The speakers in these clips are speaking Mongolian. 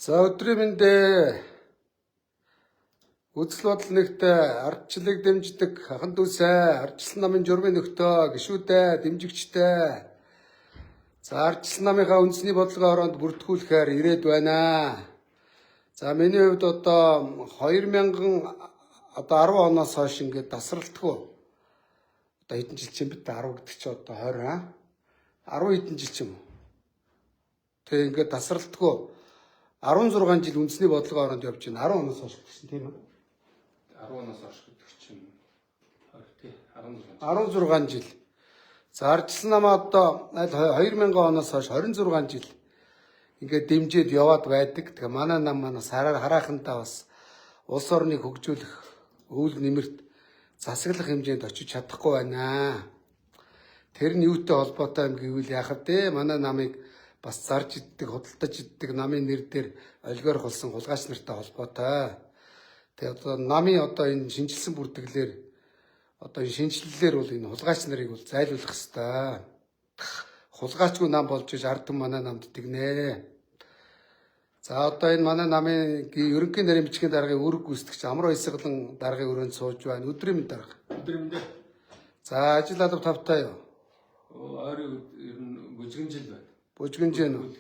За өдрийн мэндэ үзэл бодол нэгтээ ардчлалыг дэмждэг хахан дүүсээ ардчлал намын журмын нөхдөө гишүүдээ дэмжигчтэй. За ардчлал намынхаа үндэсний бодлогын ороонд бүртгүүлэхээр ирээд байна. За миний хувьд одоо 2010 оноос хойш ингээд тасралтгүй одоо хэдэн жил чинь бид 10 гэдэг чи одоо 20 10 хэдэн жил ч юм уу. Тэгээ ингээд тасралтгүй 16 жил үндэсний бодлогын ороонд явж байна. 10 оноос хойш гэсэн тийм үү? 10 оноос хойш гэдэг чинь 16 жил. За ардчлал намаа одоо 2000 оноос хойш 26 жил ингээд дэмжиж яваад байдаг. Тэгээ манай нам манаас харахантаа бас улс орныг хөгжүүлэх өвөл нэмэрт засаглах хэмжээнд очиж чадахгүй байна. Тэр нь юутай холбоотой юм гэвэл яхав дээ манай намыг бас зарж иддэг, худалдаж иддэг намын нэр дээр олгиорох болсон хулгайч нартай холбоотой. Тэгээ одоо намын одоо энэ шинжилсэн бүртгэлээр одоо энэ шинжилэлээр бол энэ хулгайч нарыг бол зайлуулах ёстой. Хулгайчгүй нам болж иж ард түмэн манай намд тэгнэ. За одоо энэ манай намын ерөнхий нарийн бичгийн даргын үүрэг гүйцэтгэгч Амар Баясгалан даргын өрөөнд сууж байна. Өдрийн мэнд дарга. өдөр мэндэ. За ажил алба тавтай юу? Ойрын ер нь бүжгэн жил байна. Бүжгэн жил үү?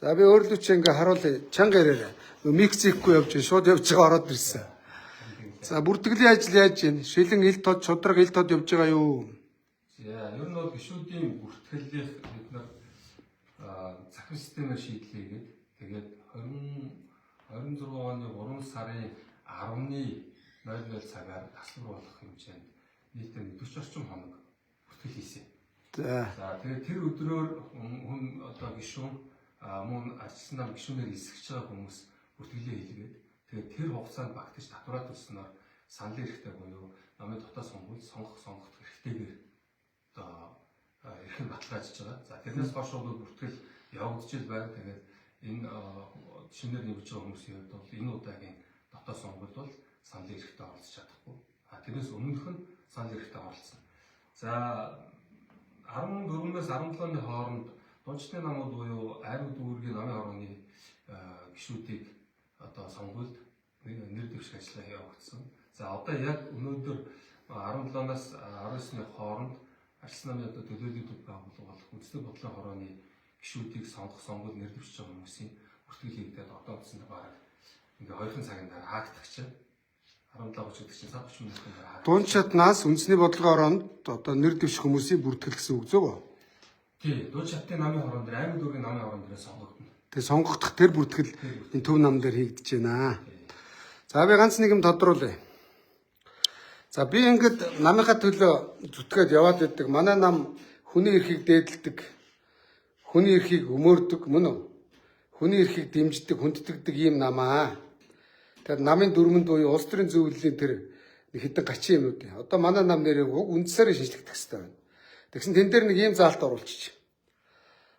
За би өөрлөө чи ингээ харуулъя. Чанга ирээрээ. Мексикгүй явж шууд явж байгаа ороод ирсэн. За бүртгэлийн ажил яаж байна? Шилэн ил тод шудраг ил тод явж байгаа юу? За ер нь бол гишүүдийн бүртгэлийг бид нар захирал системээр шийдлээгээд тэгээд 26 оны 3 сарын 10-ны 00 цагаар таслан болох хэмжээнд нийтдээ 40 орчим хоног бүртгэл хийсэн. За тэгээд тэр өдрөөр хүн одоо гишүүн мөн ардчлал нам гишүүнээр эсгэж байгаа хүмүүс бүртгэлээ хийлгээд тэгээд тэр хугацаанд багтаж татвараа төлснөөр санал хэрэгтэй буюу намын дотоод сонгох хэрэгтэйгээр одоо эрхэм баталгаажж байгаа. За тэрнээс хойш бол бүртгэл явагдаж байна. Тэгээд энэ шинээр нэмж байгаа хүмүүсийн хувьд бол энэ удаагийн дотоод сонгуульд бол санал хэрэгтэй оролцож чадахгүй. Тэрнээс өмнөх нь санал хэрэгтэй оролцсон. За 14-өөс 17-ны хооронд дундчны намууд буюу аймаг дүүргийн намын орооны гишүүдийг одоо сонгуульд нэр дэвших ажлаа явагдсан. За одоо яг өнөөдөр 17-наас 19-ны хооронд ардчлал намын одоо төлөөллийн төв байгууллага болох үндэсний бодлогын хорооны гишүүдийг сонгуульд нэр дэвшиж байгаа хүмүүсийн бүртгэл хийгдээд одоо үндсэндээ бараг ингээ 2 цагийн дараа хаагдах чинь 17:30 гэдэг чинь цаг 30 минутын дараа. Дунд шатнаас үндэсний бодлогын ороонд одоо нэр дэвших хүмүүсийн бүртгэл гэсэн үг зөв үү? Тий, дунд шатны намын хорон дээр аймаг дүүргийн намын хорон дээр сонгогдно. Тэгээ сонгогдох тэр бүртгэл энэ төв нам дээр хийгдэж байна. За би ганц нэг юм тодруулъя. За би ингээд намынхаа төлөө зүтгээд яваад байдаг. Манай нам хүний эрхийг дээдэлдэг, хүний эрхийг өмөрдөг мөн үү? Хүний эрхийг дэмждэг, хүндэтгдэг ийм намаа. Тэгэхээр намын дүрмэнд буюу улс төрийн зөвлөлийн тэр хэдэн гачин юмнууд. Одоо манай нам нэрийг үндсээр шинжлэхдэх хэрэгтэй байна. Тэгсэн тэн дээр нэг ийм заалт оруулчих.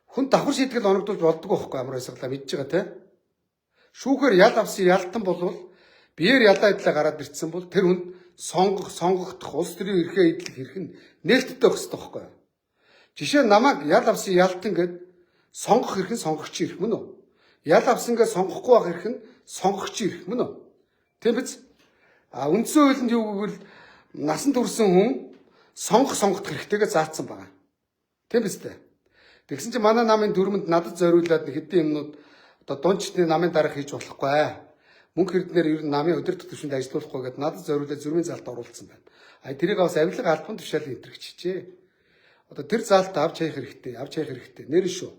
Хүн давхар шийтгэл оногдуулж болдгоо байхгүй Амар Баясгалаа мэдж байгаа те. Шүүхээр ял авсан ялтан болвол биеэр ялаа идлээ гараад ирсэн бол тэр хүнд сонгогдох улс төрийн эрхээ эдлэх хэрэг нь нээлттэй байх хэрэгтэй байхгүй. Жишээ нь намайг ял авсан ялтан гэд сонгох хэрэг нь сонгогчийн эрх мөн үү? Ял авсан гэж сонгохгүй байх хэрэг нь сонгогчийн эрх мөн үү? Тийм биз? Үндсэн хуулинд юу гэвэл насан турсан хүн сонгох хэрэгтэйгээ заасан байгаа. Тийм биз дээ? Тэгсэн чинь манай намын дүрмэнд надад зориулаад хэдэн юмнууд одоо дундчны намын дарга хийж болохгүй. Мөнгө эрдэнээр ер нь намын өдөр тутамшинд ажиллуулахгүй гэдээ надад зориулаад зөрмийн заалт оруулсан байна. Тэрийг бас авилга албан тушаалын энтрэгчжээ. Одоо тэр заалт авч хаях хэрэгтэй. Нэр шүү.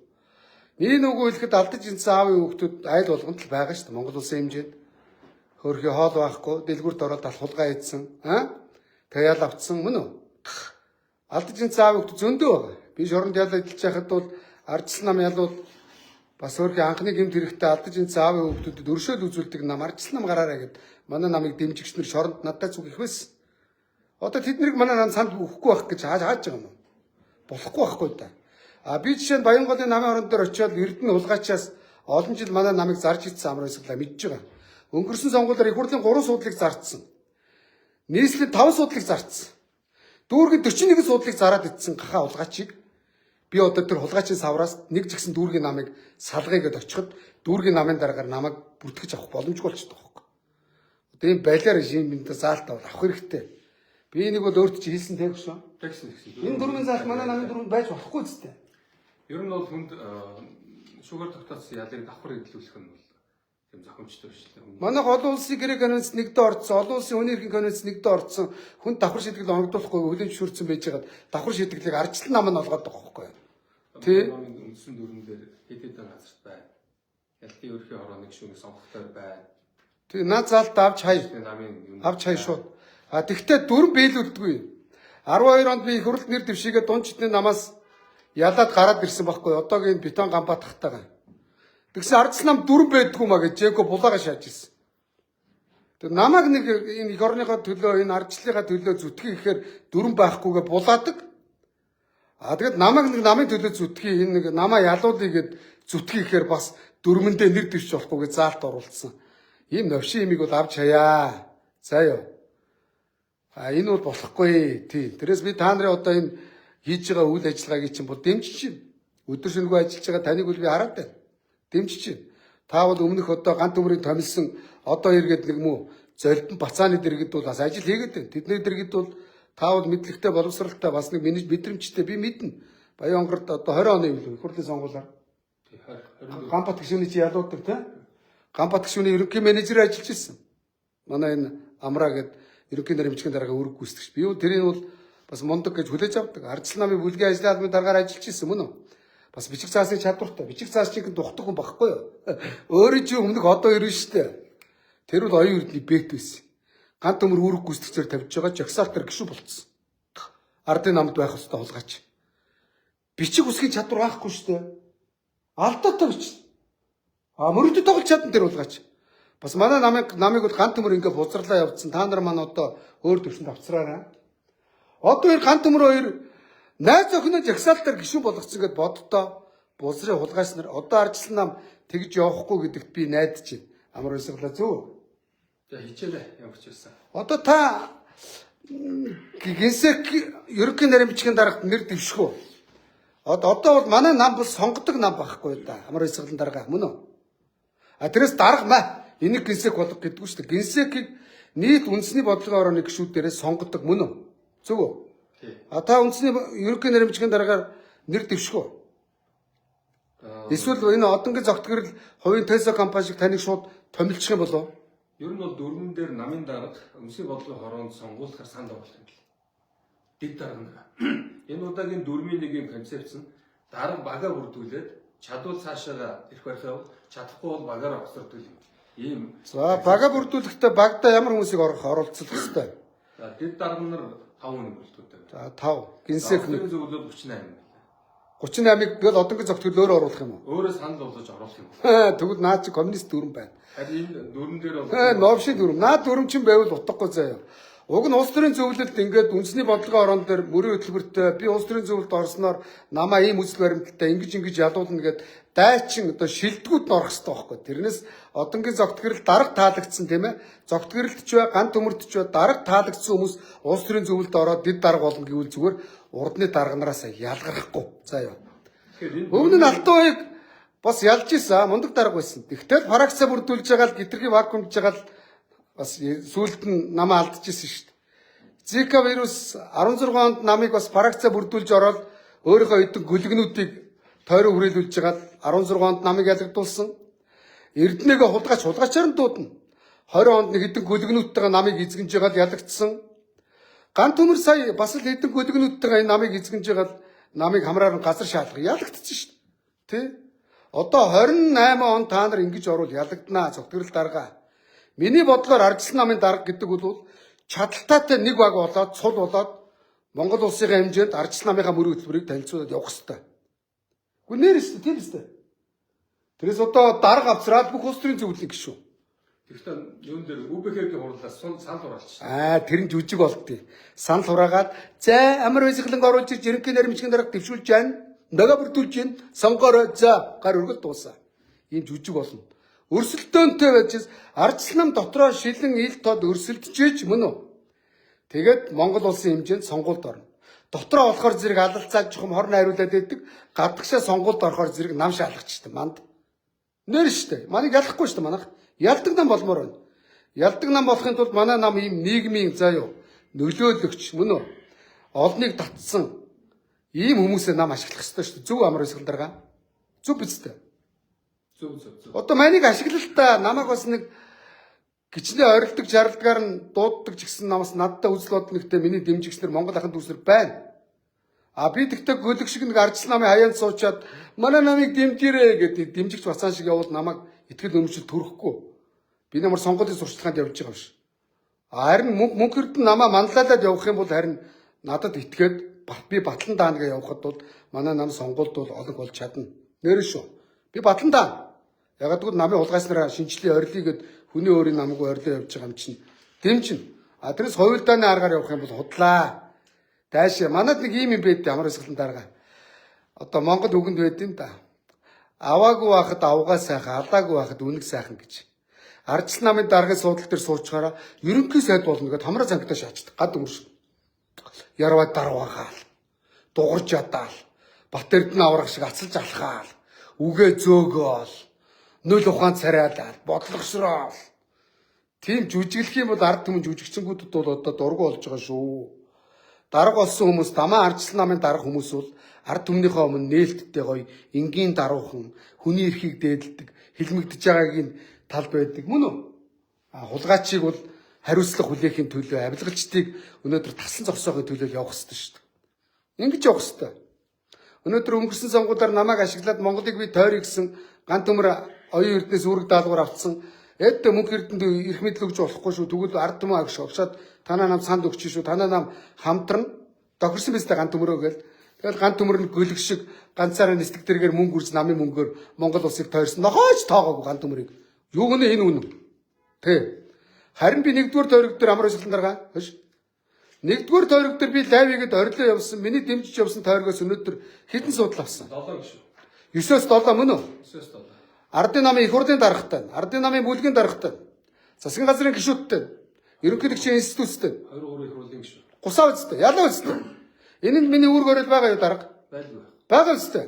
Миний нүгөө хэлэхэд алдаж инсэн аавын хүүхдүүд айл болгонд л байгаа шүү дээ. Монгол улсын хэмжээнд хөрхи хоол байхгүй, дэлгүрт ороод алх хулгай хийсэн, тэгээ ял автсан мөн үү? Алдаж инсэн аавын хүүхдүүд зөндөө байгаа. Би шоронд ял ажиллаж байхад бол ардчлал нам ялууд бас өөрхий анхны гэмт хэрэгтэй алдаж инсэн аавын хүүхдүүдэд өршөөл үзүүлдэг нам ардчлал нам гараарай гэд манай намыг дэмжигч нар шоронд надтай зүг их байсан. Одоо тэднийг манай нам санд өгөхгүй байх гэж хааж байгаа юм уу? Болохгүй байхгүй да. Би жишээ нь Баянголын намын орон дээр очиод Эрдэнэ хулгайчаас олон жил манай намыг зарж ицсэн Амар Баясгалаа мэдж байгаа. Өнгөрсөн сонгуулиар их хурлын 3 суудлыг зарцсан. Нийслэлийн 5 суудлыг зарцсан. Дүүргийн 41 суудлыг зараад ицсэн гахаа хулгайчийг би одоо тэр хулгайчийн савраас нэг жигсэн дүүргийн намыг салгая гэдээ очиход дүүргийн намын дараагаар намайг бүртгэж авах боломжгүй болчихдог байхгүй. Одоо ийм балиар ийм энэ заалтаа бол авах хэрэгтэй. Би энийг бол өөрт чи хэлсэн тэг шүү. Тэгсэн. Энэ дөрвөн заалт манай намын дөрвөнд байж болохгүй зү. Ер нь бол хүнд шугар тогтоосон ялыг давхар эдлүүлэх нь бол тийм зохимжтой биш л. Манайх олон улсын гэрээ конвенц нэгдэ орцсон, олон улсын хүний эрхийн конвенц нэгдэ орцсон, хүн давхар шийдэл хогдуулахгүй хөлийн зөвшөөрсөн байж байгаад давхар шийдэглийг ардчлал нам нь олгоод байгаа байхгүй юу? Тий. Үндсэн дүрмэн дээр хэд хэдэн газарт байна. Ялтын ерхий хорооны гишүүний сонгогтой байна. Тий, наад заалт авч хай. Авч хай шууд. А тэгвэл дүрм биелүүлдэггүй. 12 онд би их хурлд нэр дэвшигээ дунд чидний намаас ялаад гараад ирсэн байхгүй юу? Одоогийн бетон гамбатахтайгаа. Тэгсэн ардс нам дүрм байдгүй маа гэж Жэко булаага шааж ирсэн. Тэг намайг нэг энэ их орныхоо төлөө энэ ардчлалынхаа төлөө зүтгэх гэхээр дүрм байхгүйгээ булаадаг. А тэгэд намайг нэг намын төлөө зүтгэх энэ нэг намаа ялуулъя гэд зүтгэх гэхээр бас дүрмэндээ нэр дэвшиж болохгүй гэж заалт оруулсан. Ийм новшин имийг бол авч хаяа. За ёо. А энэ бол болохгүй. Тийм. Тэрээс би та нарын одоо энэ хийж байгаа үйл ажиллагаагийн чинь бол дэмжиж байна. Өдөр шөнөгүй ажиллаж байгаа таныг бол би хараад байна. Дэмжиж байна. Та бол өмнөх одоо гант төмрийн томилсон одоо иргэд нэг мүү золдон бацааны дэргэд бол бас ажил хийгээд байна. Тэдний дэргэд бол та бол мэдлэгтэй боловсралтай бас нэг мэдрэмжтэй би мэднэ. Баян онгорд одоо 20 оны үйл хурлын сонгуулиар Гамбат гишүүний чи ялуудаг тий? Гамбат гишүүний ерөнхий менежер ажиллаж ирсэн. Манай энэ Амраа гэдэг ерөнхий наримчгийн дараагаа үүрэг гүйцэтгэж. Би тэрийг бол бас мундаг гэж хүлээж авдаг. Ардчлал намын бүлгийн ажлын албаны дараагаар ажиллаж ирсэн мөн үү? Бас бичиг цаасны чадвартай. Бичиг цаас чинь духдаг хүн багхгүй юу? Өөрөө чи өмнөх одоо ирнэ штэ. Тэр бол оюун эрдний бэт байсан. Гант төмөр үүрэг гүйцэтгчээр тавьж байгаа жагсаалтар гişүү болцсон. Ардын намд байх хэвээр хулгайч. Бичиг үсгийн чадвар байхгүй штэ. Алдаатай бичнэ. А мөрөдөд тоглож чадсан тэр хулгайч. Бас манай намыг бол гант төмөр ингээ бузарлаа явуулсан. Та нар маань одоо өөр төвшөнд авцраарай. Одоо энэ гант төмөр хоёр найз охиноо жагсаалтар гişүү болгоцсон гэд боддоо бузрын хулгайч нар одоо ардчлал нам тэгж явахгүй гэдэгт би найдаж байна. Амар өсөглөө зөв. За хичээлээ ямар ч байсан. Одоо та гинсек ерөнхий наримчгийн дарагт нэр дэвшгөө. Одоо бол манай нам бол сонгодог нам байхгүй да. Амар өсөглөн дарга мөн үү? А тэрээс дарга маа энийг гинсек болох гэдэггүй шүү дээ. Гинсекийг нийт үндэсний бодлогын орооны гишүүдээрээ сонгодог мөн үү? Зөв үү? А та үндэсний ерөнхий наримчгийн дараагаар нэр дэвшгөө. Эсвэл энэ одонгийн зогтгөрөл хувийн Tesla компани шиг таныг шууд томилчих юм болов? Ер нь бол дөрвөн дээр намын дарга үндэсний бодлогын хороонд сонгуулахар санд оруулах юм бэл. Дэг дарга. Энэ удаагийн дөрмийн нэг юм концепц нь дарга бага бүрдүүлээд чадвал цаашаа ирэх байх юм. Чадахгүй бол багаар огцордог юм. Ийм. За бага бүрдүүлэхдээ багада ямар хүмүүсийг оруулцах хэвээр. За дэг дарга нар 5 хүн бүрдүүлдэг. За 5. Гинсек нэг зөвлөл 38. 38-ыг гэл одонгийн зогтгөл өөр оруулах юм уу? Өөрөө санал болгож оруулах юм. Тэгвэл наад чи коммунист дүрм байна. Харин энэ дөрвөн дээр бол новшин дүрм. Наад дүрм чинь байвал утгагүй заяа. Уг нь улс төрийн зөвлөлд ингээд үндэсний бодлогын орон дээр мөрийн хөтөлбөртэй би улс төрийн зөвлөлд орсноор намаа ийм үзэл баримталтай ингэж ядуулна гэд дайчин одоо шилдэгүүд нь орох хэрэгтэй байхгүй. Тэрнээс одонгийн зогтгөрөл дарга таалагдсан тийм ээ. Зогтгөрөлт ч бай, гант төмөрт ч бай дарга таалагдсан хүмүүс улс төрийн зөвлөлд ороод дэд дарга болно гэвэл зүгээр урдны дарга нараас ялгарахгүй. За яа. Өмнө нь алтан уяг бас ялж ийсэн мундаг дарга байсан. Тэгтэл фракцаа бүрдүүлж байгаа л гитрхи вакуумж байгаа л бас сүүлд нь намаа алдчихсан шүү дээ. Зика вирус 16 онд намыг бас фракцаа бүрдүүлж ороод өөрийнхөө эдэн гүлгнүүдийг тойроо хүрээлүүлж байгаа 16 онд намыг ялгдуулсан. Эрдэнэгээ хулгайчаар нь дуудана. 20 онд нэг эдэн гүлгнүүдтэйгээ намыг эзэгнж байгаа л ялагдсан. Гант төмөр сая бас л эдэн гүлгнүүдтэйгээ намыг эзэгнж байгаа л намыг хамраар нь газар шаалгах ялагдчихсан шүү дээ. Тэ? Одоо 28 он та нар ингэж орвол ялагдана зогтгөрөл дарга. Миний бодлоор ардчлал намын дарга гэдэг бол чадалтайтай нэг баг болоод цул болоод Монгол улсын хэмжээнд ардчлал намынхаа мөрийн хөтөлбөрийг танилцуулаад явах хэрэгтэй. Гүн нэрс тийм үстэй. Тэрээс одоо дарга авцраад бүх улс төрийн зөвлөлийг гişүү. Тэгэхдээ юун дээр ÜБХ-ийн хурлаас санал хураалч. Тэр нь жүжиг болтыг. Санал хураагаад за амар баясгалан оруулж ирж ерөнхий наримчгийн дарга дэвшүүлж байна. Нөгөө бүрдүүлж байна. Сонгороо за гар өргөл дуусаа. Ийм жүжиг болно. Өрсөлдөөнтэй байж ардчлал нам дотроо шилэн ил тод өрсөлдөж мөн үү? Тэгээд Монгол улсын хэмжээнд сонгуульд орно. Дотроо болохоор зэрэг алалцаад жохом хорн хариулаад байдаг. Гадагшаа сонгуульд орохоор зэрэг нам шаалгач штэ манд. Нэр штэ. Манайг ялахгүй штэ манайх. Ялдаг нам болмоор байна. Ялдаг нам болохын тулд манай нам ийм нийгмийн заа юу нөлөөлөгч мөн үү? Олныг татсан ийм хүмүүсээ нам ашиглах ёстой шүү дээ. Зөв амар өсгөл дарга. Зөв биз дээ. Зөв. Одоо манайг ашиглалтаа намайг бас нэг гिचнээ орилдог, жаргалгаар нь дууддаг ч гэсэн намаас надтай үзэл бодол нэгтэй миний дэмжигчнэр Монгол ахын дүүснэр байна. А би тэгтээ гөлөг шиг нэг арчил намын хаяанд суучаад манай намыг дэмжээрэй гэдэг дэмжигч бацаан шиг явуул намайг итгэл өмчл төрөхгүй. Би намар сонгуулийн сурчлаганд явж байгаа биш. Харин мөнхөрд нь намаа манлайлаад явах юм бол харин надад итгээд би батлан даангаа явахад бол манай нам сонгуульд бол олонх болж чадна. Нэр шүү. Би батлан даана. Ягаад гэвэл намын улгааснараа шинжлэлийн орилыгээд хүний өөрийн намгүй орилоо явж байгаа юм чинь дэмжин. А тэрс хувилдааны аргаар явах юм бол худлаа. Таашаа манад нэг ийм юм байдэ ямар өсгөлэн дарга. Одоо Монгол үгэнд байдیں۔ Да. Аваагүй байхад авгаа сайхан, алаагүй байхад үнэг сайхан гэж. Арчил намын даргын суудлын дээр суучгаараа ерөнхий сайд болно гэдээ хамраа цангатаа шаачдаг. Гад өмш. Ярваа дарваагаал. Дугарж ядаал. Бат эрдэнэ аврах шиг ацалж алхаал. Үгээ зөөгөөл. Нөл ухаан царайлал. Бодлогошроол. Тийм жүжиглэх юм бол ард түмэн жүжигчэнгүүдэд бол одоо дургу болж байгаа шүү. Дарга болсон хүмүүс дамаа арчил намын дарга хүмүүс бол ард түмнийхээ өмнө нээлттэй гоё энгийн даруухан хүний эрхийг дээдэлдэг хилмигдэж байгаагийн тал байдаг мөн үү? Хулгайчийг бол хариуцлага хүлээхийн төлөө авилгалчдыг өнөөдөр тасан зогсоохын төлөө явах хэрэгтэй шүү дээ. Ингэж явах хэрэгтэй. Өнөөдөр өнгөрсөн сонгуулиар намайг ашиглаад Монголыг би тойрё гэсэн ганц төмөр оюун эрдэнэс үүрэг даалгавар авцсан. Эд мөнх эрдэнд эрх мэдэл өгч болохгүй шүү. Тэгвэл ард түмэн агш овшаад танаа нам санд өгч шүү. Танаа нам хамтран тохирсон биз дээ ганц төмөрөө гэл. Тэгэл ганц төмөр нь гөлөг шиг ганцаараа нислэг дэргээр мөнгө үрж намын мөнгөөр Монгол улсыг тойрсон. Нохооч тоогоогүй ганц төмөрийг. Юу гэнэ энэ үнэн. Тэ. Харин би нэгдүгээр тойрог дээр амар өсөлтөн дарга. Хөш. Нэгдүгээр тойрог дээр би лайвигэд орилоо явсан. Миний дэмжиж явсан тойрогоос өнөөдөр хэдэн судал авсан? 7 гişүү. 9-өөс 7 мөн үү? 9-өөс 7. Ардын намын их хурлын даргатай, ардын намын бүлгийн даргатай, засгийн газрын гишүүдтэй, ерөнхийлөгчийн институттэй, 23 их хурлын гişүү. Гусаа үсттэй, ялаа үсттэй. Энэнд миний үүрэг орол байгаа юу дарга? Байлгүй. Байгаа үсттэй.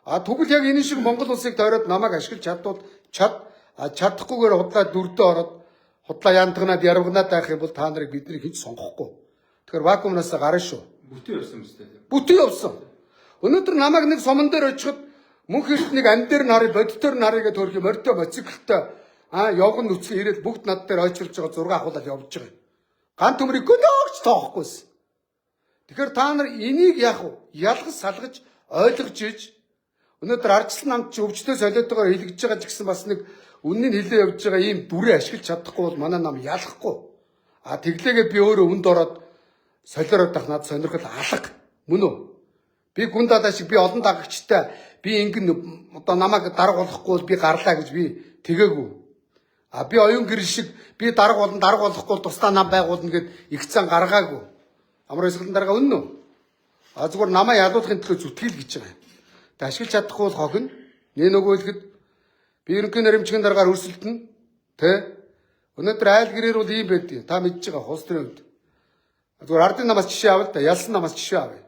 А тэгвэл яг энэ шиг Монгол улсыг тойроод намайг ашиглаж чадвал чадахгүйгээр худлаа дүрдээ ороод худлаа янтгнаад ярвагнаад байх юм бол та нарыг бидний хинч сонгохгүй. Тэгэхээр вакуумнаас гарна шүү. Бүтэн явсан юм тест. Бүтэн явсан. Өнөөдөр намайг нэг суман дээр очиход мөнх эрднийг ам дээр нь харъя, бодитоор нь харъя гэж төрх юм ортой моциклтай явган нүцгэн ирээд бүгд над дээр ойчилж байгаа 6 ахуулаад явж байгаа. Ган төмрийг гөлөөч тоохгүй. Тэгэхээр та нар энийг яах вэ? Ялгаж салгаж ойлгож иж өнөөдөр арчил намд чи өвчтөө солиотойгоор хэлгэж байгаа ч гэсэн бас нэг үннийг хэлээ явж байгаа ийм дүрээ ашиглаж чадахгүй бол манай нам ялахгүй. А тэглээгээ би өөрөө өнд ороод солиороод байх надад сонирхол алга мөн үү? Би гүн дадаа шиг би олон дагагчтай би ингэн одоо намайг дарга болохгүй бол би гарлаа гэж би тэгээгүй. А би оюун гэрэл шиг би дарга болохгүй бол тусдаа нам байгуулна гэд их цан гаргаагүй. Амар өсгөлн дарга үнэн үү? А зүгээр намаа ядуулахын төлөө зүтгэл гэж байгаа юм. Тэ ашиглаж чадахгүй бол хохин нэ нөгөөлөхөд би ерөнхий наримчгийн дараагаар өрсөлдөн тэ өнөөдөр айл гэрээр бол ийм байдгийг та мэдж байгаа хус төрийн үед. Зүгээр ардын намаас жишээ авал да ялсан намаас жишээ авъя.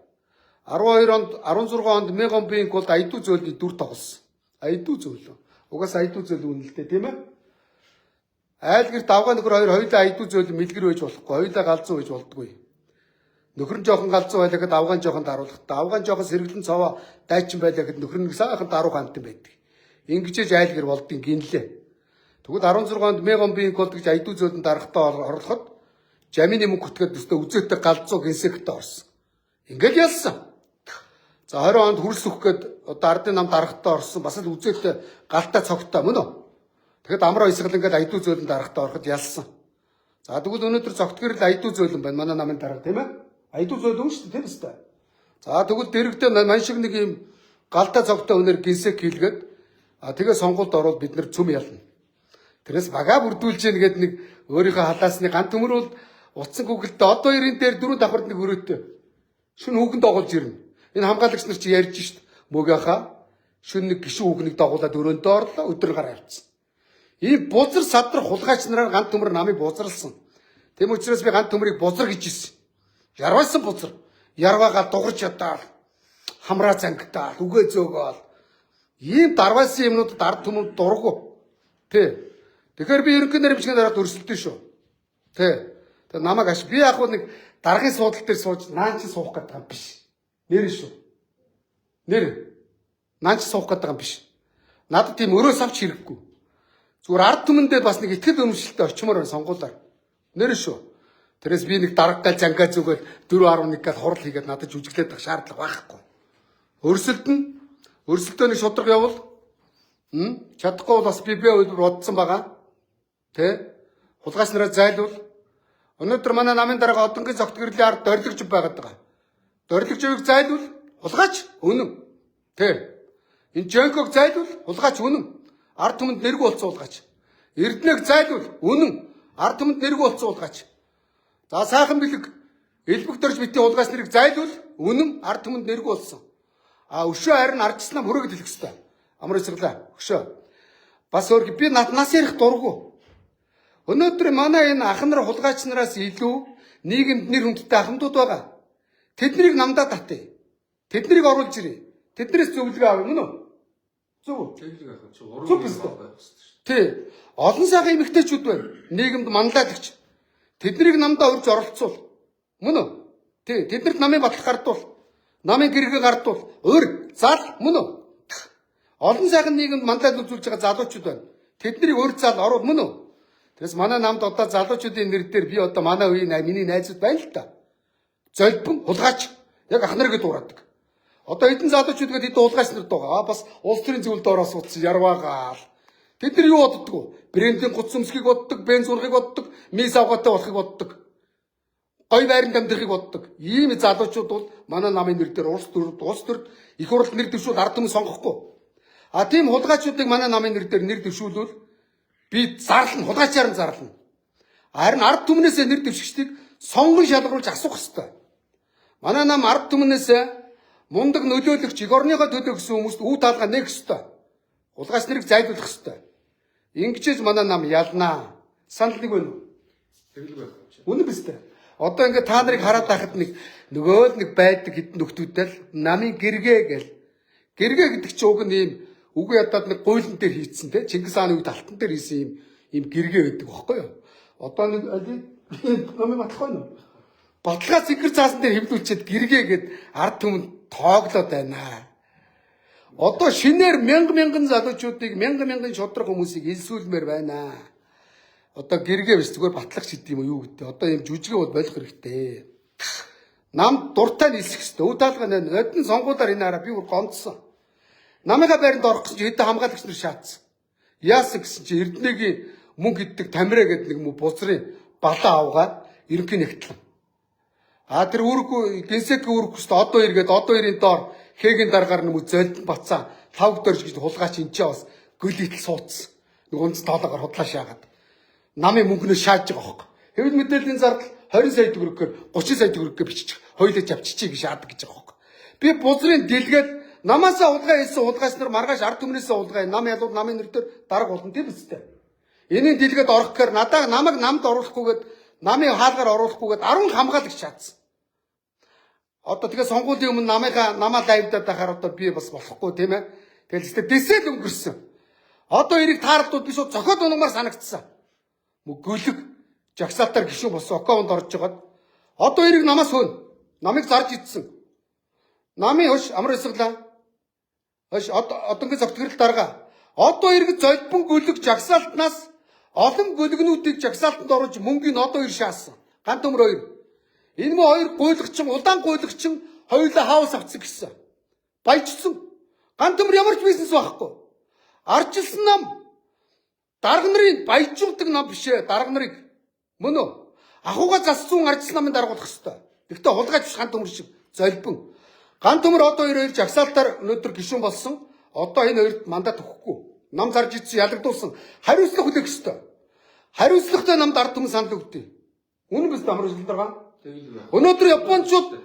12 онд 16 онд Мегомбинк бол аяду зөөлний дүр тоглосон. Аяду зөөл. Угаас аяду зөөл үнэлтэй тийм ээ. Айл гэр давгаа нөхөр хоёр хоёулаа аяду зөөл мэлгэр байж болохгүй. Хоёулаа галзуу байж болдгүй. Нөхөр нь жоохон галзуу байлаа гэхэд давгаан жоохон даруулах. Давгаан жоохон сэргэлэн цаваа дайчин байлаа гэхэд нөхөр нь сайхан даруух амтан байдаг. Ингэжээж айл гэр болдгийн гинлээ. Тэгвэл 16 онд Мегомбинк бол гэж аяду зөөлөнд дарахтаа орлоход жамины мөнгө хөтгээд өстө үзээтэй галзуу гинсектэй орсон. Ингээд ялсан. За 20 онд хүрс өгөх гээд одоо ардын нам дарахтаа орсон. Бас л үзээтэй галтай цогтой мөн үү? Тэгэхэд амраа исгэл ингээд аяду зөөлөнд дарахтаа ороход ялсан. За тэгвэл өнөөдөр цогтгэр л аяду зөөлөн байна. Манай намын дарга тийм ээ? Аяду зөөлөн шүү дээ тийм үстэй. За тэгвэл дэрэгдээ мань шиг нэг юм галтай цогтой өнөр гинсек хийлгээд тэгээ сонгуульд ороод бид нэр цөм ялна. Тэрээс бага бүрдүүлж яах гээд нэг өөрийнхөө халаасны ганц төмөр бол утсан гүгэлдээ одоо 90-ийн дээр 4 давхард нэг өрөөтэй. Шүн хүүхэнд доголж ирнэ. Энэ хамгаалагч нар чи ярьж шít. Мөгөөхаа шүн нэг гişүү хүүхнийг дагуулад өрөөндөө орлоо өдөр гараа явцсан. Ийм бузар садар хулгайч нараар ганц төмөр намыг бузарлсан. Тэм учраас би ганц төмөрийг бузар гэж хэлсэн. Ярвайсан бузар. Ярваагаа дугарч ядаад хамраа зангитаад үгээ зөөгөөл ийм дарвалсан юмнуудад ард түмэнд дургу. Тэ. Тэгэхээр би ерөнхий нэрмжгийн дараад өрсөлдөн шүү. Тэ. Тэгээ намайг аш би яг нэг даргын суудлын дээр сууж наан чи суух гэдэг юм биш. Нэр шүү. Нэр. Наан чи суух гэдэг юм биш. Надад тийм өрөөс авч хэрэггүй. Зүгээр ард түмэндээ бас нэг итгэл өмчлөлтөй орчмоор сонгуулаа. Нэр шүү. Тэрээс би нэг даргагаал зангаа зүгэл 4.1 гал хурал хийгээд надад жүжиглээд байх шаардлага байхгүй. Өрсөлдөө нэг шудраг явал чадахгүй бол бас би бодсон байгаа. Тэ? Хулгайч нараа зайлуул. Өнөөдөр манай намын дарга одонгийн цогт гэрлийн ард дорилгож байгаад байгаа. Дорилгож байгааг зайлуул, хулгайч үнэн. Тэ? Энэ Жонког зайлуул, хулгайч үнэн. Ард түмэнд нэргүй болцсон хулгайч. Эрдэнэг зайлуул, үнэн. Ард түмэнд нэргүй болцсон хулгайч. За сайхан бэлэг элбэг дөрж битийн хулгайч нарыг зайлуул, үнэн. Ард түмэнд нэргүй болсон. А өшөө харин ардчснаа мөрөг хэлэх хэвээр. Амар эсгэлээ. Өшөө. Бас өөр би нас ярих дургу. Өнөөдөр манай энэ ах нар хулгайч нараас илүү нийгэмд нэр хүндтэй ахмадууд байгаа. Тэднийг намдаа татъя. Тэднийг оруулж ирээ. Тэднээс зөвлөгөө авъя мөн үү? Зөв. Зөвлөгөө авах чи уран байх шүү. Тий. Олон сайхан эмэгтэйчүүд байна. Нийгэмд манлайлагч. Тэднийг намдаа урьж оролцуул. Мөн үү? Тий. Тэднэрт намын батлах гардуул. Намын гэргээ гардуул. Өр, зал мөн үү? Олон сайхан нийгэмд манлайлал үзүүлж байгаа залуучууд байна. Тэднийг өр зал оруул мөн үү? Тэрээс манай намд одоо залуучуудын нэр дээр би одоо манай үеийн миний найзууд байна л та. Золбон, хулгайч яг ах нар гэдээ дуурадаг. Одоо эдэн залуучууд гэдэг эдэн хулгайч нард байгаа. Бас улс төрийн зөвлөлд ороос утсан ярваагаал. Тэд нар юу боддгоо? Брендийн гуц өмсгийг боддог, бенз ургыг боддог, мис авгатай болохыг боддог. Гой байранд амьдрахыг боддог. Ийм залуучууд бол манай намын нэр дээр улс төрд их хурлд нэр дэвшүүл ард түмэн сонгохгүй. А тийм хулгайчуудыг манай намын нэр дээр нэр дэвшүүлвэл би зарлана, хулгайчаар нь зарлана. Харин ард түмнээсээ нэр дэвшигчдийг сонгон шалгаруулж асуух хэрэгтэй. Манай нам ард түмнээсээ мундаг нөлөөлөгч, иг орныхоо төлөө гэсэн хүмүүст үе таалга нээх хэрэгтэй. Хулгайч нарыг зайлуулах хэрэгтэй. Ингэжээж манай нам ялнаа. Санал нэг байна уу? Тэгэлгүй байх чи. Үнэн биз дээ. Одоо ингээд та нарыг хараад байхад нөгөө нэг байдаг хэдэн нөхдүүдтэй л намын гэргээ гэл. Гэргээ гэдэг чинь уг нь ийм үгүй ядаад нэг гуйлан дээр хийцэн те Чингис хааны үед алтан дээр хийсэн ийм гэргээ гэдэг багхгүй юу? Одоо нэг намын батлах байна уу? Баталгаа цэнгэр цаасан дээр хөвлүүлчихэд гэргээ гэд ард түмэнд тооглоод байна. Одоо шинээр мянган залуучуудыг мянган шудраг хүмүүсийг илсүүлмээр байна. Одоо гэргээ биш зүгээр батлагч гэдэг юм уу юу гэдэг. Одоо юм жүжигэ бол болох хэрэгтэй. Нам дуртай нэлсэх хэрэгтэй. Үе таалга нодны сонгуулаар энэ хараа би бүр гомдсон. Намайга байранд орох гэж хэдэн хамгаалагч нар шаацсан. Яасан гэсэн чи Эрдэнэгийн мөнгө иддэг Тамираа гэдэг нэг бузрын балаа авгаад ерөнхий нэгтлэн. А тэр үүрэггүй генсек үүрэгчд одоо иргээд одоо ирийн доор хэгийн даргаар нэмүү золд бацаа тавг дөрж гэж хулгаач энчээ бас гөлитл суудсан. Нэг унц тоолоогоор худлаа шаагаад. Намын мөнгнөө шааж байгаа хөөхгүй. Хэвлэл мэдээллийн зардал 20 сая төгрөгөөр 30 сая төгрөгөөр биччих. Хоёулаа авчичээ гэж шаадаг гэж байгаа хөөхгүй. Би бузрын дэлгээд намаасаа хулгай хийсэн хулгайч нар маргааш ард түмнээсээ хулгай нам ялууд намын нэр дээр дарга болно тийм үстэй. Энийг дэлгээд орох гэхээр намайг намд оруулахгүйгээд намын хаалгаар оруулахгүйгээд 10 хамгаалагч шаацсан. Одоо тэгээ сонгуулийн өмнө намаа лайвдаад байхаар одоо би бас болохгүй тийм ээ. Тэгэл өстө дэсэл өнгөрсөн. Одоо эрийг таарлууд би шууд зохиод унагмаар санагдсан. Гөлөг жагсаалтаар гişүүн болсон окоонд орж жагаад одоо эрийг намаас хөнө. Намыг зарж идсэн. Намын хөш амар эсгэлээ. Хөш одонгийн цогтгөрөл дарга. Одоо эрг золбон гөлөг жагсаалтнаас олон гөлөгнүүдийг жагсаалтанд оруулж мөнгөний одоо ир шаасан. Гант өмөр хоёр. Энэ мө хоёр гуйлагчин, удаан гуйлагчин хоёулаа хаус авцсан гэсэн. Баяжсан. Гант өмөр ямар ч бизнес байхгүй. Арчилсан нам. Дарга нарын баяжуулдаг нам бишээ. Дарга нарыг мөн үү? Ахуйгаа зассан арчилсан намын даргуулах хэвээр. Гэхдээ хулгайч биш гант өмөр шиг золбон. Гант өмөр одоо хоёр жагсаалтаар өнөөдөр гişүүн болсон. Одоо энэ хоёрт мандат өгөхгүй. Нам зарж идсэн ялагдуулсан. Хариуцлага хүлээх хэвээр. Хариуцлагатай намд ард түмэн санал өгдөө. Үнэн биз дээ амар эсгэлэн дарга. Өнөөдөр Япончууд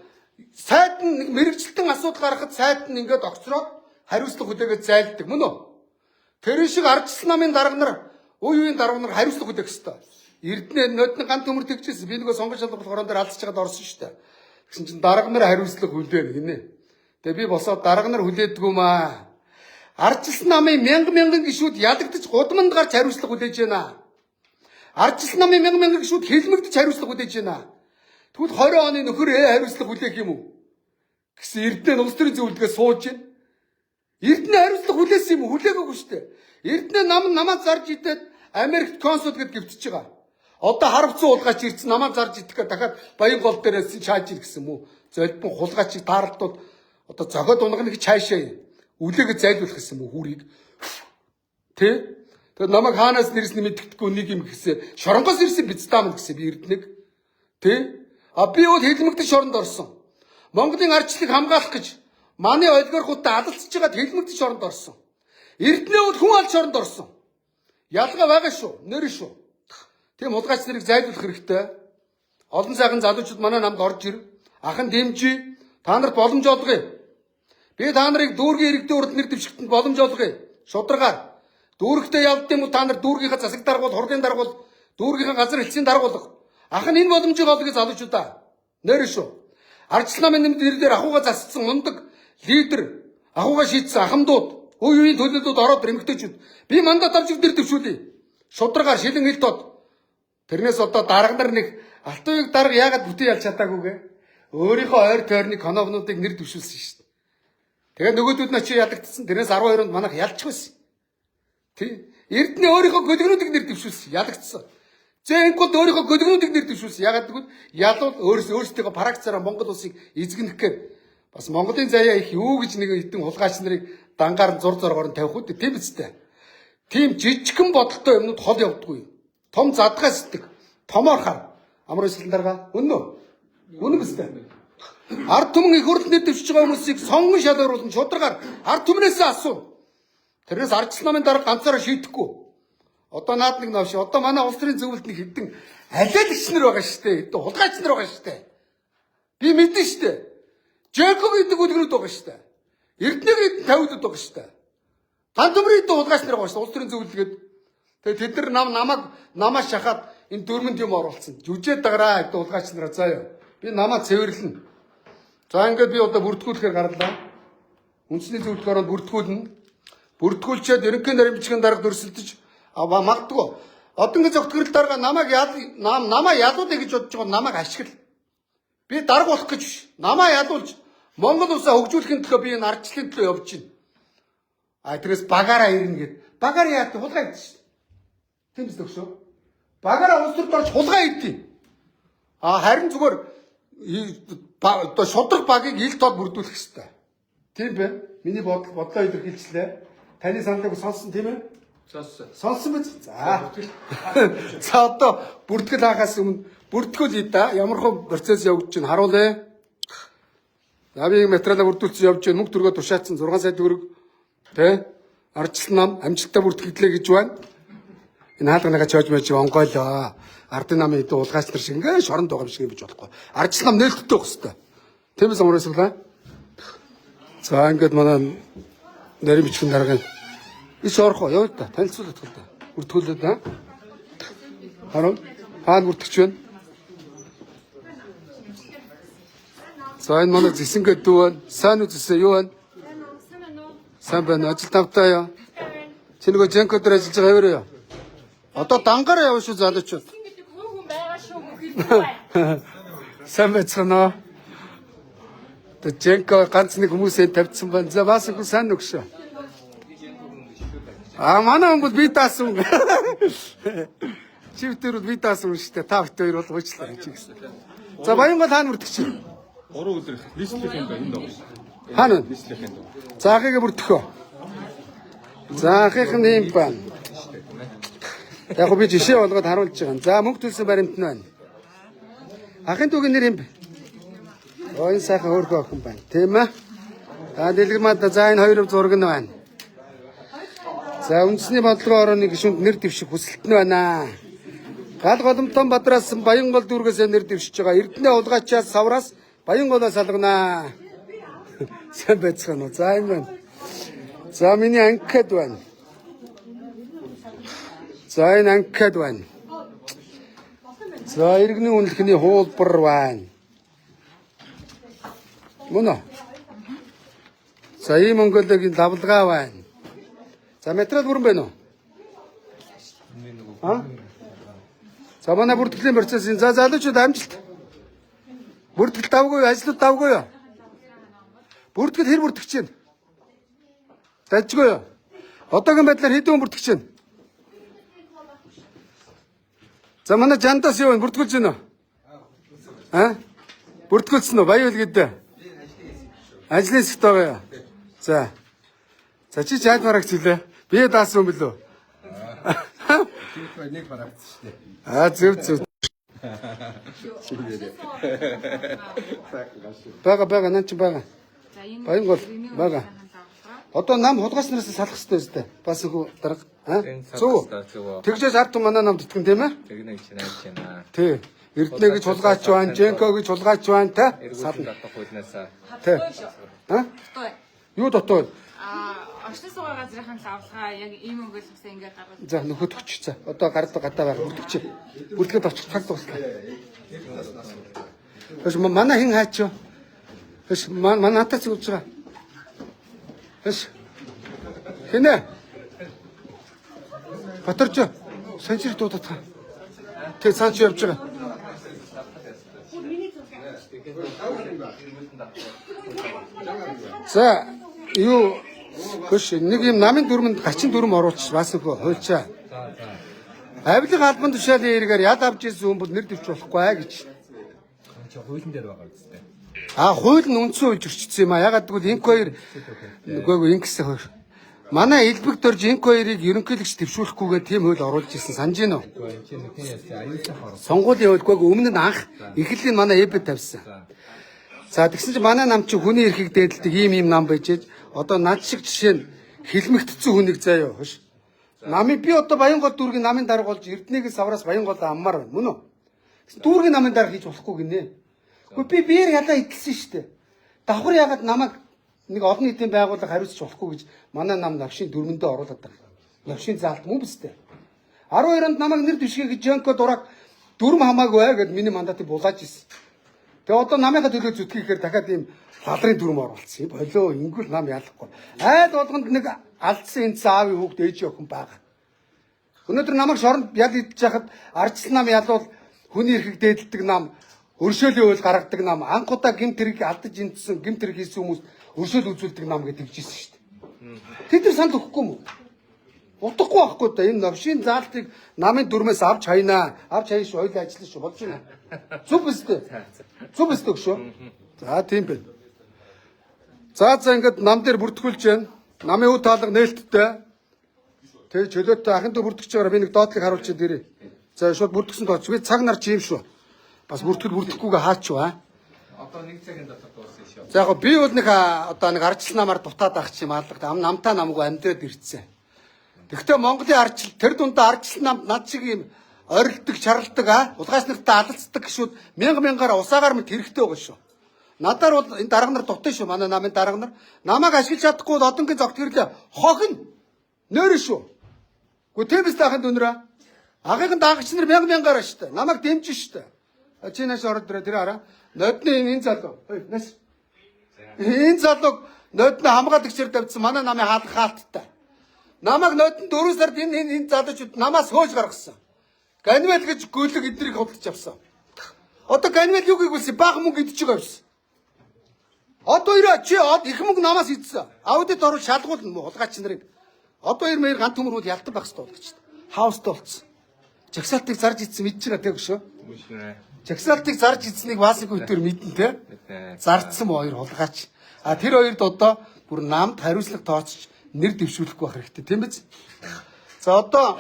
сайд нь нэг мэрэгчлэн асуудал гаргахад сайд нь ингээд огцроод хариуцлага хүлээгээд зайлддаг мөн үү? Тэр шиг арчилсан намын дарга нар үеийн дарга нар хариуцлага хүлээх ёстой. Эрдэнэ нодны гант төмөр тэгжсэн. Би нөгөө сонгож шалгах хорон дээр алдчихад орсон шүү дээ. Гэсэн чинь дарга нар хариуцлага хүлээнэ гинэ. Тэгээ би босоод дарга нар хүлээдгүй маа. Ардчилсан намын мянган гишүүд ядагдаж гудамд гарч хариуцлага хүлээж байна. Ардчилсан намын мянган гишүүд хэлмэгдэж хариуцлага хүлээж байна. Тэгвэл 20 оны нөхөр хариуцлага хүлээх юм уу? Гэсэн Эрдэнэ улс төрийн зөвлөлдгөө сууж байна. Эрдэнэ хариуцлага хүлээсэн юм уу? Хүлээгаагүй шүү дээ. Эрдэнэ намаа зарж идээд Америкт консул гэд гівтэж байгаа. Одоо харвцсан уулгаач ирсэн намаа зарж идэх гэ дахиад баян гол дээрээс чааж ир гэсэн мүү. Золбон хулгайчийг таарлтууд одоо зохиод унгана гэж цаашаа үлээгээ зайлуулах гэсэн мүү хүрийг. Тэ? Тэгээд намайг хаанаас нэрсний мэддэхгүй нэг юм гэсээ шоронгоос ирсэн биз таамаг гэсэн би Эрдэнэг. Тэ? А би бол хэлмэгдэж шоронд орсон. Монголын ардчлалыг хамгаалах гэж манай олигархуудтай адалцж байгаад хэлмэгдэж шоронд орсон. Эрдэнэ бол хүн алж шоронд орсон. Ялгаа байгаа шүү. Нэр шүү. Тийм улгаач нарыг зайлуулах хэрэгтэй. Олон сайхан залуучууд манай намд орж ир. Ахын дэмжи. Та нарт боломж олгоё. Би та нарыг дүүргийн иргэдийн урд нэр дэвшигтэнд боломж олгоё. Шударгаар. Дүүрэгтэй явд юм уу та нар дүүргийнхаа засаг даргуул, хурлын даргуул, дүүргийнхаа газар хэлтсийн даргуулга. Ахын энэ боломжийг олгоё залуучуудаа. Нэр шүү. Ардчлал намын нэмд дээр ахуйгаа засцсан мундаг лидер, ахуйгаа шийдсэн ахмадууд, үе үеийн төлөөллүүд ороод эмгтээчүүд. Би мандат авч нэр дэвшүүлье. Шударгаар шилэн хил тод. Тэрнээс одоо дарга нар нэг алтан уяг дарга яагаад бүтэн ялж чадаагүйгээ? Өөрийнхөө ойр тойрны коногнуудыг нэр дэвшүүлсэн шүү дээ. Тэгээд нөгөөдүүд нь чи ядагдсан. Тэрнээс 12-нд манайх ялчих байсан. Тий. Эрдэнэ өөрийнхөө гөлгнүүдийг нэр дэвшүүлсэн. Ядагдсан. Зэнкод өөрийнхөө гөлгнүүдийг нэр дэвшүүлсэн. Ягаад гэвэл ялуул өөрсдөө парагцаараа Монгол улсыг эзэгнэх гээд бас Монголын заяа их юу гэж нэг хэдэн хулгайч нарыг дангаар зур зоргоор нь тавих үү? Тийм биз дээ. Тийм жижигхэн бодолтой юмнууд хол явдаггүй. Том задгай сэтг, томоор хар. Амар өсөлтөн дарга өнөө. Үнэн биз дээ. Ард түмэн их хурлын дэвшиж байгаа хүмүүсийг сонгон шалгаруулсан шударгаар ард түмнээс асуу. Тэрнээс ардчлал намын дарга ганцаараа шийдэхгүй. Одоо наад нэг навш. Одоо манай улс төрийн зөвлөлд нэг хэдэн алиалагч нар байгаа шүү дээ. Хэдэн хулгайч нар байгаа шүү дээ. Би мэднэ шүү дээ. Жекоб гэдэг үлгэрүүд байгаа шүү дээ. Эрдэнэг гэдэг 50-д байгаа шүү дээ. Тантөмрийн хэдэн хулгайч нар байгаа шүү дээ. Улс төрийн зөвлөлгээд. Тэгээд тэд нар намаа шахаад энэ дөрмөнд юм оруулсан. Жүжээд дагараа гэдэг хулгайч нараа заяа. Би намаа цэвэрлэнэ. За ингээд би одоо бүртгүүлэхээр гарлаа. Үндэсний зөвлөлөөр бүртгүүлнэ. Бүртгүүлчихэд ерөнхий наримчгийн дарга дүрсэлдэж магадгүй. Одонгийн зөвтгөрөл дарга намаа ялуулъя гэж бодож байгаа намайг ашигла. Би дарга болох гэж биш. Намаа ялуулж Монгол улсаа хөгжүүлэхин төлөө би энэ ардчлалын төлөө явж байна. А тэрээс багаараа ирнэ гэд. Багаар яат хулгай идэж шин. Тийм биз дөгшөө. Багаараа улс төрд орж хулгай идэх. А харин зүгээр одоо шудраг багийг ил тод бүрдүүлэх хэрэгтэй. Тийм бэ? Миний бодлоо илэрхийлчлээ. Таны саналыг сонссон тийм ээ? Сонссон биз? За. За одоо бүртгэл хаахаас өмнө бүртгүүлъя да. Ямархан процесс явагдаж байна харуулъя. За би материалаа бүрдүүлсэн явж байна. Мөнгө төргөө тушаацсан 6 сая төгрөг тэ ардчлал нам амжилттай бүртгэлээ гэж байна. Энэ хаалганыхаа чойж мэж онгойлоо. Ардын намын хэдэн улгаач нар шиг ингээ шоронд байгаа юм шиг бич болохгүй. Ардчлал нам нээлттэй байх хэрэгтэй. Тийм ээ самуурайсглаа. За ингээд манай нарийн бичгийн даргын иш орох яваа та танилцуулах та. Бүртгүүлээд аа. Харин хаана бүртгэж байна? За энэ манай зэсэнгээ дүү байна. Сайн үзсэн юу байна? Сайн байна. Ажил тавтаа яа. Чи нөгөө Женко дээр ажиллаж байгаа хэвээрээ. Одоо дангаараа явна шүү залуучууд. Сайн байцгаана. Тэ Женко ганц нэг хүмүүсээ тавьсан байна. За бас их сайн өгшөө. А манай өнгөд би таасан. Чивтэрүүд би таасан шүү дээ. Та бүхэн хоёр бол уучлаа гэж хэлсэн. За Баянгол хаана бүртгэж байна? 3 өдөр листлэх юм байна энэ доо. Хаана? Листлэх юм доо. Заахыг бүртгэхөө. Заахыг нэм байна. Яг би жишээ болгоод харуулж байгаа. За мөнгө төлсөн баримт нь байна. Ахын дүүгийн нэр юм бэ? Ойн сайхан өөргөө охин байна. Тийм ээ. За дэлгэрмад за энэ хоёр зураг нь байна. За үндэсний бодлогын орооны гишүүнд нэр дэвших хүсэлт нь байна. Гал голомтон бадраас Баянгол дүүргээс нэр дэвшиж байгаа. Эрдэнэ улгаачаас савраас Баянголоо салганаа. Сайн байцгаана уу? За юм байна. За миний анкет байна. За энэ анкет байна. За иргэний үнэлгэний хуулбар байна. Мөн үү? За ийм Монголигийн лавлгаа байна. За материал бүрэн байна уу? За манай бүртгэлийн процессын за залуучууд амжилт. Бүртгэл давгүй юу? Ажлууд давгүй юу? Бүртгэл хэр бүртгэж чинь? Дажгүй юу? Одоогийн байдлаар хэдэн хүн бүртгэж чинь? За манай жандаас юу вэ? Бүртгүүлж байна уу? Бүртгүүлсэн үү? Баян үлгэдэ. Ажлын хэсэгт байгаа юу? За. За чи чад барагч хэлээ. Би даасан юм билүү? Нэг барагч шүү дээ. Зөв. Бага нан чи бага. Баян гол бага. Одоо нам хулгайчнараас салах хэрэгтэй өстэй. Бас хөө дарга. Зөв. Тэгжээс ард тум манай нам тэтгэн тийм ээ? Тэгнэ гэж найж байна. Тий. Эрдэнэ гэж хулгайч байна, Женко гэж хулгайч байна та. Сална татах хуулнасаа. Тий. Юу дотоод? Орчин суугаа газрын лавлгаа яг ийм өнгөлөсөө ингээд гаргаж. За нөхөд өгч. За одоо гадаа байгаа бүртгэж. Бүртгэд очих цаг дуслаа. Хэш манай хин хаач юу? Хэш манай хатаа зүгж байгаа. Хэш. Хинэ. Батарч. Санчир дуудаад. Тэг санч явж байгаа. За юу хөш нэг юм намын дүрмэнд гачин дүрм оруулчих бас нөхөө хуйлчаа. Авилга албан тушаалын эргээр яд авч ирсэн хүн бол нэр дэвч болохгүй гэж. Чи хуулийн дээр байгаа үстэй. Хууль нь үндсэн хууль зөрчсөн юм а. Ягаад гэвэл инк хоёр үгүй инкс хоёр. Манай элбэг дөрж инк хоёрыг ерөнхийлөгч төвшүүлэхгүйгээр тийм хууль оруулж ирсэн санаж гинөө. Чи нүхний яасан аюултай хор. Сонгуулийн хууль өмнө нь анх эхлэлийн манай эбэд тавьсан. За тэгсэн чинь манай нам чи хүний эрхийг дээдэлдэг ийм нам байж ээж одоо над шиг жишээ нь хилмигдсэн хүнийг заяа хош. Намын би одоо Баянгол дүүргийн намын дарга болж Эрдэнэгийн савраас Баянгол аммаар байна мөн үү? Дүүргийн намын дарга хийж болохгүй гинэ. Гэхдээ би биеэр ялаа идэлсэн шүү дээ. Давхар ягаад намайг нэг олон нийтийн байгууллага хариуцж болохгүй гэж манай нам навшийн дүрмэндээ оруулаад байгаа. Навшийн заалт мөн биз дээ. 12-нд намайг нэр дэвшгээ гэж Женко дураг дүрм хамаагүй бай гэд миний мандатыг булааж ирсэн. Тэгээ одоо намынхаа төлөө зүтгэхээр дахиад ийм лалрын дүрм оруулсан. Болоо ингүүл нам ялахгүй. Айл болгонд нэг алдсан энэ аавын хүүхд ээж охин байгаа. Өнөөдөр намайг шоронд ял идэж хахад арчил нам ялвал хүний эрхийг дээдэлдэг нам, өршөөлийн үйл гаргадаг нам, анх удаа гэмт хэрэг алдаж интсэн, гэмт хэрэг хийсэн хүмүүс өршөөл үзүүлдэг нам гэдэг хэлжсэн шүү дээ. Тэд нар санал өгөхгүй юм уу? Утгагүй байхгүй да энэ навшийн заалтыг намын дүрмээс авч хайнаа. Авч хайш ойлоо ажиллана шүү болж байна. Зүг биз дээ. Зүг биз дээ шүү. За тийм байна. За ингээд нам дээр бүртгүүлж байна. Намын үе таалга нээлттэй. Тэгээ чөлөөтэй ахын дэ бүртгэж байгаараа би нэг доотлыг харуулж дээрээ. За шууд бүртгсэн тооч. Би цаг нар чи юм шүү. Бас бүртгэл бүрдэхгүйгээ хаач юу аа. Одоо нэг цагийн дотор дууссан шүү. За яг би бол нэг одоо нэг арчил намаар дутаад ах чи маалга намтаа намгүй амьдраад ирцээ. Тэгвэл Монголын арчил тэр дундаа арчил нам над шиг юм орилдог, чарладаг улгаас нартай алалцдаг гişүүд мянгаар усаагаар мэд хэрэгтэй байгаа шүү. Надаар бол энэ дарга нар дутсан шүү. Манай намын дарга нар намайг ашиглаж чадахгүй бол одонгийн зогт гэрлээ. Хохин нөр шүү. Гэхдээ тийм биз таахын дүнрээ. Агын даагч нар мянгаар шүү дээ. Намайг дэмжин шүү дээ. Чи нааш ороод ирээ тэр хараа. Нодны энэ залуу. Нааш. Энэ залууг нодны хамгаалагчээр тавьсан манай намын хаалттай. Намайг нодон 4 сард энэ залуучууд намаас хөөж гаргасан. Ганвел гэж гүйлэг эднийг худалдаж авсан. Одоо ганвел юу гэвэл бага мөнгө идэж байгаа юмсан. Одоо ирээ чи их мөнгө намаас идсэн. Аудит орол шалгуулна мó хулгайч нарыг. Одоо мээр гант төмөрүүд ялтан байх хэрэгтэй болгоч. Хаустай болцсон. Жагсаалтыг зарж идсэн мэдж байгаа тэг шүү. Жагсаалтыг зарж идсэнийг баасыг өдөр мэдэн те. Зардсан хоёр хулгайч. Тэр хоёрд одоо бүр намд хариуцлага тооцож нэр дэвшүүлэхгүй байх хэрэгтэй тийм биз? За одоо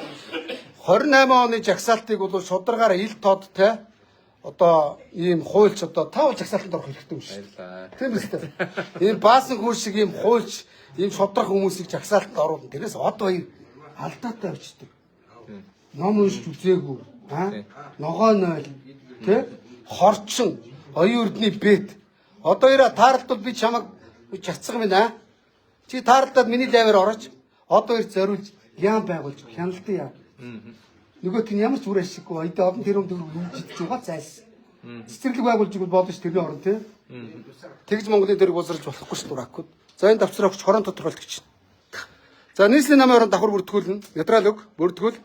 28 оны жагсаалтыг бол шударгаар ил тод те одоо ийм хуульч одоо тав жагсаалтанд орох хэрэгтэй юм шиг. Тийм биз дээ. Ийм баасан хүү шиг ийм хуульч ийм шудрах хүмүүсийг жагсаалтанд оруулна. Тэрээс од хоёр алдаатай очдөг. Ном уншиж үзээгүй. Ногоо нойл те хорчин оюун урдны бэт. Одоо яа таарлтууд би чамайг чацсан юм байна. Чи таарлаад миний лайваар орооч. Одоо их зориулж яам байгуулж хяналтын яам. Нөгөөт нь ямар ч үр ашиггүй. Эдээ олон тэрүүн идэж байгаа зайлс. цэцэрлэг байгуулж игэл болно ш тэрний орон тий. Тэгж Монголын дэрэг боловсруулж болохгүй ш дуракууд. За энэ давцраа өгч хорон тодорхойлдог чинь. За нийслэлийн намын орон давхар бүртгүүлнэ. Нейтрал өг бүртгүүл.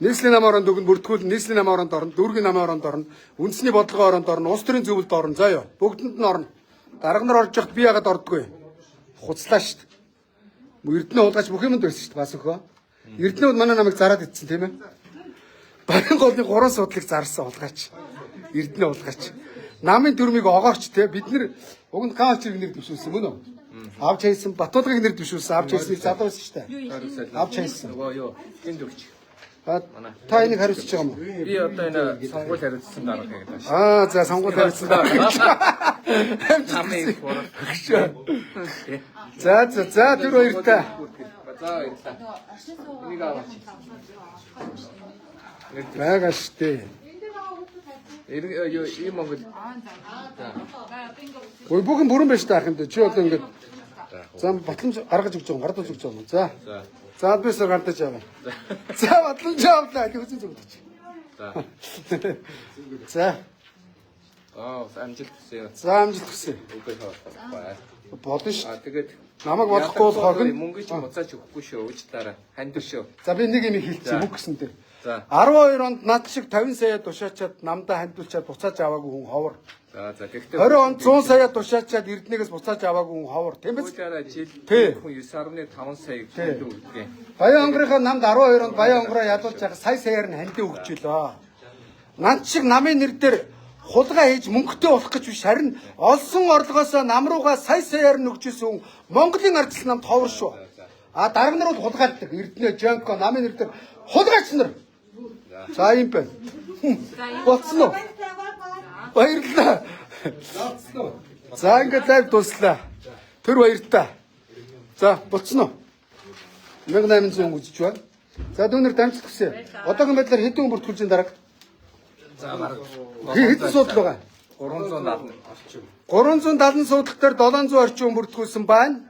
Нийслэлийн намын оронд өгн бүртгүүл, нийслэлийн намын оронд орно, дүүргийн намын оронд орно, үндэсний бодлогын оронд орно, улс төрийн зөвлөлд орно. За ёо. Бүгдэнд нь орно. Дарга нар орж явахад би яагаад ордоггүй? Хуцлаа ш. Эрдэнэ уулгаач бүх юмд байсан ш. Бас өхөө. Эрдэнэ манай намайг зараад ицсэн тийм ээ. Баян голын 3 суудлыг зарсан уулгаач. Эрдэнэ уулгаач. Намын төрмийг огоорч те бид нар уг нь гаалч иргэнээр дэвшүүлсэн мөн үү? Авч хайсан Батуулгыг нэр дэвшүүлсэн авч хайсныг залуу байсан шүү дээ. Авч хайсан. Нөгөө юу гинт өгч. Та энийг хариуцж байгаа юм уу? Би одоо энэ сонгуул хариуцсан дарга гэдэг байна. Аа за сонгуул хариуцсан дарга. Намын форум. За тэр хоёртай. За баярлалаа. Энийг аваач. Байгаа штэ. Ийм Монгол. Ой бүгэн бүрэн байж таах юм дэ. Чи одоо ингээд зам батламж гаргаж өгч байгаа, гардаж өгч байгаа юм. За. За бисэр гардаж аваа. За батламж авлаа. Үзэн зүгдэж. За. За. Амжилт хүсье. За амжилт хүсье. Үгүй хаа. Болно ш. Тэгээд намайг бодохгүй бол хогно. Мөнгө чи буцааж өгөхгүй шүү. Уучлаарай. Хандив шүү. За би нэг юм хэлчихье бүх гэсэн дээр. За. 12 онд над шиг 50 сая тушаачаад намдаа хандуулчаад буцааж аваагүй хүн ховор. За гэхдээ 20 онд 100 сая тушаачаад Эрдэнэгээс буцааж аваагүй хүн ховор. Тийм биз? уучлаарай жил Тий. хүн 9.5 сая хандив өгдөө. Баян онгорынхаа намд 12 онд баян онгороо ядуулж байгаа сая саяар нь хандив өгчлөө. Над шиг намын нэр дээр хулгай хийж мөнгөтэй болох гэж биш харин олсон орлогоосоо нам руугаа сая саяар нь өгчээсэн хүн Монголын ардчил намд ховор шүү. А дарга нар бол хулгайлдаг. Эрдэнэ, Жанко намын нэр дээр хулгайч нар. За юм байна. Болцсон уу? Баярлалаа. За ингээд лайв дуслаа. Тэр баяртай. За болцсон уу? 1800 үзэж байна. За дүүнэр дамжлах хүсье. Одоогийн байдлаар хэдэн хүн бүртгүүлж дараг? За бараг Хэдэн судал байгаа? 370 судал дээр 700 орчим хүн бүртгүүлсэн байна.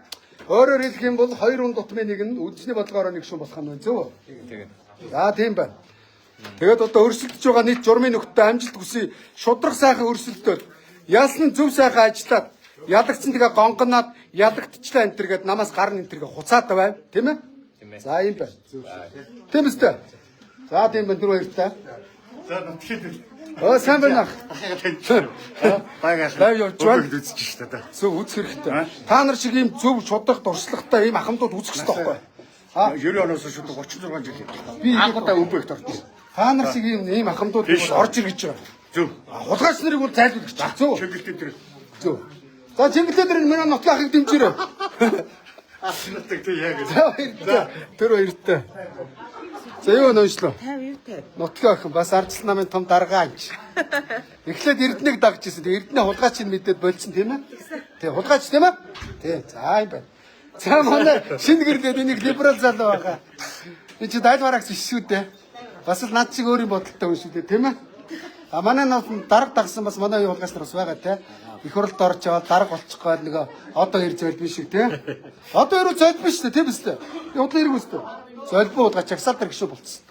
Өөрөөр хэлэх юм бол 2 хүн дутмын нэг нь үндэсний бодлогоор нэг шин болох юм байна зөв үү? тэгээд. За тийм байна. Тэгээд одоо өрсөлдөж байгаа нийт журмын нөхдөд амжилт хүсье. Шудрах сайхан өрсөлдөд. Ялсан зөв сайхан ажиллаад ялагдсан тэгээ гонгоноод ялагдчихлаа энэ төр гээд намаас гарна энэ төргээ хуцаад байв. Тийм ээ? За юм байна. Тийм үстэй. За тийм байна түр хоёртай. За нутгийн Сайн байна. багаас Лайв явж байна. үзэж штэ та. Зөв үзэх хэрэгтэй. Та нар шиг ийм зөв шудрах дуршлагтай ийм ахмадууд үзэх хэрэгтэй байхгүй? 90 оноос шууд 36 жил. Би Анхудаа өвбөгт орсон. та нар шиг ийм ахмадууд орж ирж байгаа. Зөв. Хулгайч нарыг бол зайлуулж байгаа. Зөв. Чиглэлтэй тэр. Зөв. За чиглэлээр энэ манай нотлохыг дэмжээрэй. Аснатдаг тий яг. За баярлалаа. Тэр хоёртай. За юу нөөшлөө? 50. Нотлоо охин бас ардчил намын том даргаа анч. Эхлээд Эрдэнэг дагж ирсэн. Тэгээ Эрдэнэ хулгайчийг мэдээд болцсон тийм ээ? Тэгээ хулгайч тийм ээ? Тий. За юм байна. За манай шинэ гэрлээд энийг либерал залуу байгаа. Би чи дайлвараагч биш шүү дээ. Бас л над шиг өөрийн бодолтой хүн шүү дээ тийм ээ? А манай нас дарга дагсан бас манай хулгайч нар бас байгаа тий. Их хурлд орж яваад дарга болчих гээд нөгөө одоо ирж байл биш шиг тий. Одоо ирүү золбоо шүү дээ тийм үстэй. Удлаа ирэх үстэй. Золбоо удаа чагсаал дээр гişүү болцсон.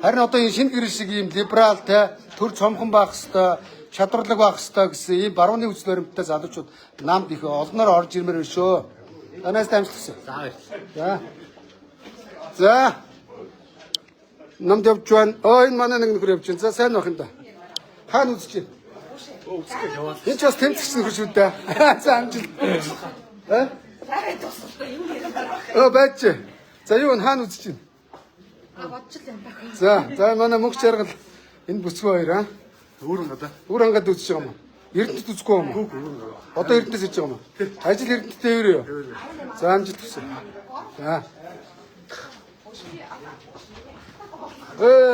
Харин одоо энэ шинэ гэрэл шиг ийм либерал тий төр цомхон байх хэвээр чадварлаг байх хэвээр гэсэн ийм барууны үйл баримттай залуучууд намд их олноор орж ирмээр байна шүү. Танаас дамжлахсан. За. За. Намд явж байна. Энэ манай нэг нөхөр явж байна. За сайн байх юм да. Хаана үзэж байна? Энэ ч бас тэмцэгч нөхөр шүү дээ. За амжилт. Бач. За юу хаана үзэж байна? За манай мөнх жаргал энэ бүсгүй хоёр Өөрөн одоо. Өөр хангад үзэж байгаа юм уу? Эрдэнэт үзэхгүй юм уу? Одоо Эрдэнэс хийж байгаа юм уу? Ажил Эрдэнэтэй өрөө. За амжилт хүсье. За.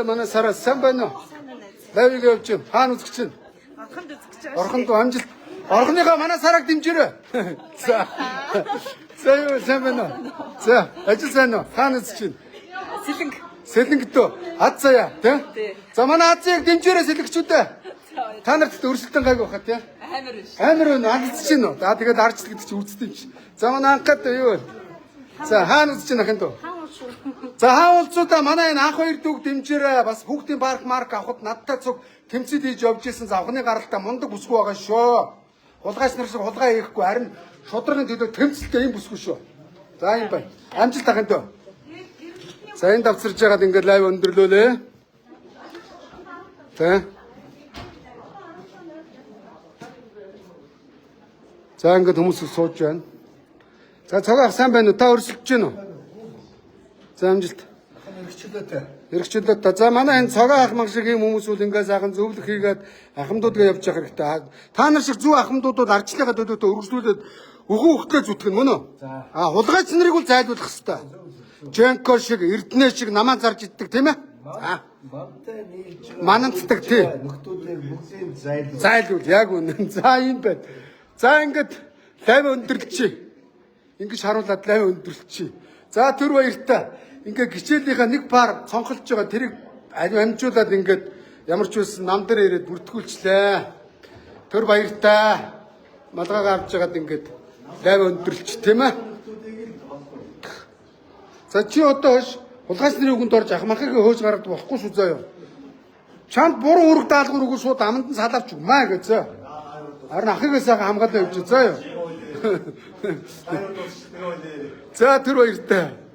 Манай Сара сайн байна уу? Лайвыг явж байна. Хаана үзэж байна? Орхонд үзэж байгаа. Орхонд амжилт. Орхоныхаа манай Сараг дэмжээрэй. За. За юу сайн байна уу? За ажил сайн уу? Хаана үзэж байна? Сэлэнг. Сэлэнгдөө ад заяа тий? За манай ад заяаг дэмжээрэй сэлэгчүүдээ. Та нарт өрсөлдөн гайг байхаа тий? Амар биш. Амар байна алдчих чинь үү? За тэгээд арчл гэдэг чинь үздэг юм чи. За манай анхад юу вэ? За хаана үзэж байна ахын дөө? Хаан За хаалцуудаа манай энэ анх хоёр дүүг дэмжээрэй. Бас хүүхдийн парк марк авахд надтай цуг тэмцэл хийж явж исэн завхны гаралтай мундаг бүсгүй байгаа шүү. Хулгайч нар шиг хулгай хийхгүй харин шудрагын төлөө тэмцэлтэй юм бүсгүй шүү. За юм байна. Амжилт ахын дөө. За энэ давцарж байгаад ингээд лайв өндөрлөөлээ. За. За ингээд хүмүүс сууж байна. За цагаах сайн байна уу? Та өрсөлдөж байна уу? За амжилт. Хэрэгчлээ та. За манай энэ цагаах маг шиг юм хүмүүс үл ингээд сайхан зөвлөх хийгээд ахмадуудгаа явж явах хэрэгтэй. Та нар шиг зүү ахмадуудад арчлахаа төлөвтэй өргөжлүүлээд өгөө хөлтөө зүтгэн мөн үү? А хулгайч нарыг бол зайлуулах хэрэгтэй. Женко шиг, Эрдэнэ шиг намаа зарж иддэг тийм ээ? За. Мананцдаг тий. Нөхдүүдээ бүгдийг зайлуул. Зайлуул яг үнэн. За юм байна. За ингээд лайв өндөрлөчий. Ингэж харуулад лайв өндөрлөчий. За төр баяртай. Ингээд гिचээлийнхаа нэг пар цонхолж байгаа тэрийг амжуулаад ингээд ямар ч байсан нам дээр ирээд бүртгүүлчлээ. Төр баяртай. Малгайгаа авч ягаад ингээд лайв өндөрлөч тийм ээ? За чи одоо хойш хулгайч нарын үгэнд орж ахмахыг хөөж гараад болохгүй шүү заяа. Чамд буруу үүрэг даалгавар өгөө шууд аманд нь салавч өгмаа гэзээ. Харин ахыгээс хамгаалаа явж заяа. За тэр баяртай.